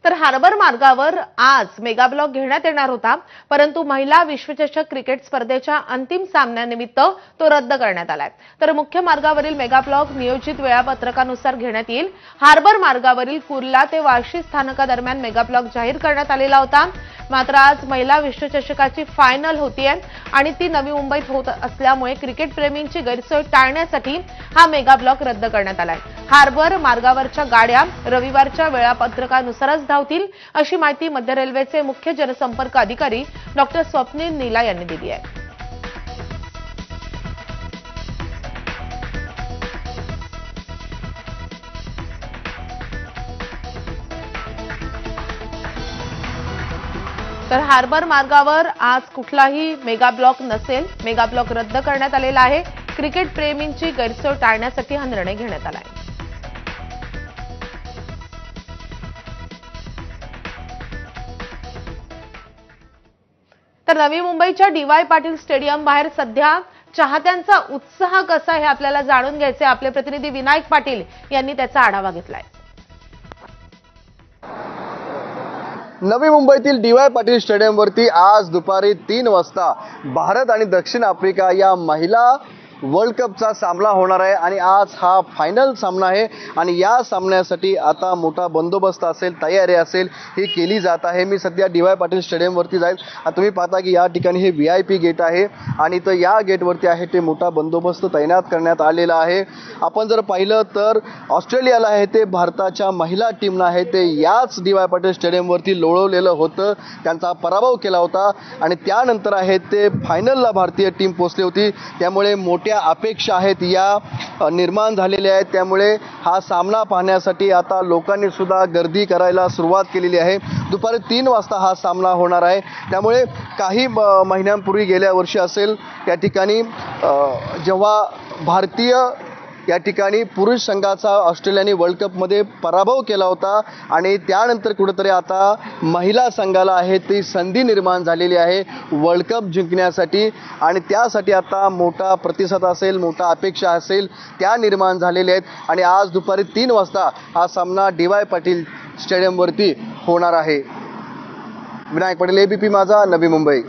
तर हार्बर मार्गावर आज मेगा ब्लॉक घेण्यात येणार होता, परंतु महिला विश्वचषक क्रिकेट स्पर्धेच्या अंतिम सामन्यानिमित्त तो रद्द करण्यात आलाय। तर मुख्य मार्गावरील मेगा ब्लॉक नियोजित वेळापत्रकानुसार घेण्यात येईल। हार्बर मार्गावरील कुर्ला ते वाशी स्थानकादरम्यान मेगा ब्लॉक जाहीर करण्यात आलेला होता, मात्र आज महिला विश्वचषकाची फायनल होतीये आणि ती नवी मुंबईत होत असल्यामुळे क्रिकेट प्रेमींची गैरसोय टाळण्यासाठी हा मेगा ब्लॉक रद्द करण्यात आलाय। हार्बर मार्गावरच्या गाड्या रविवारच्या वेळापत्रकानुसारच धावतील, अशी माहिती मध्य रेल्वेचे मुख्य जनसंपर्क अधिकारी डॉक्टर स्वप्नील नीला यांनी दिली आहे। तर हार्बर मार्गावर आज कुठलाही मेगा ब्लॉक नसेल, मेगा ब्लॉक रद्द करण्यात आलेला आहे। क्रिकेट प्रेमींची गैरसोय टाळण्यासाठी हा निर्णय घेण्यात आला आहे। तर नवी मुंबईच्या डी.वाय. पाटील स्टेडियम बाहेर सध्या चाहत्यांचा उत्साह कसा आहे आपल्याला जाणून घ्यायचे। आपले प्रतिनिधी विनायक पाटील यांनी त्याचा आढावा घेतलाय। नवी मुंबईतील डी.वाय. पाटील स्टेडियमवरती आज दुपारी 3 वाजता भारत आणि दक्षिण आफ्रिका या महिला वर्ल्ड कपचा सामना होणार आहे आणि आज हा फायनल सामना आहे आणि या सामन्यासाठी आता मोठा बंदोबस्त असेल, तयारी असेल ही केली जात आहे। मी सध्या डी.वाय. पाटील स्टेडियमवरती जाईल। तुम्ही पाहता की या ठिकाणी हे VIP गेट आहे आणि तर या गेटवरती आहे ते मोठा बंदोबस्त तैनात करण्यात आलेला आहे। आपण जर पाहिलं तर ऑस्ट्रेलियाला आहे ते भारताच्या महिला टीमला आहे ते याच डी.वाय. पाटील स्टेडियमवरती लोळवलेलं होतं, त्यांचा पराभव केला होता आणि त्यानंतर आहे ते फायनलला भारतीय टीम पोहोचली होती। त्यामुळे मोठ्या अपेक्षा आहेत या निर्माण झालेल्या आहेत, त्यामुळे हा सामना पाहण्यासाठी आता लोकांनी सुद्धा गर्दी करायला सुरुवात केलेली आहे। दुपारी 3 वाजता हा सामना होणार आहे, त्यामुळे काही महिन्यांपूर्वी गेल्या वर्षी असेल त्या ठिकाणी जेव्हा भारतीय या ठिकाणी पुरुष संघाचा ऑस्ट्रेलियाने वर्ल्ड कपमध्ये पराभव केला होता आणि त्यानंतर कुठेतरी आता महिला संघाला आहे ती संधी निर्माण झालेली आहे वर्ल्ड कप जिंकण्यासाठी आणि त्यासाठी आता मोठा प्रतिसाद असेल, मोठा अपेक्षा असेल त्या निर्माण झालेल्या आहेत आणि आज दुपारी 3 वाजता हा सामना डी.वाय. पाटील स्टेडियमवरती होणार आहे। विनायक पाटील, ABP माझा, नवी मुंबई।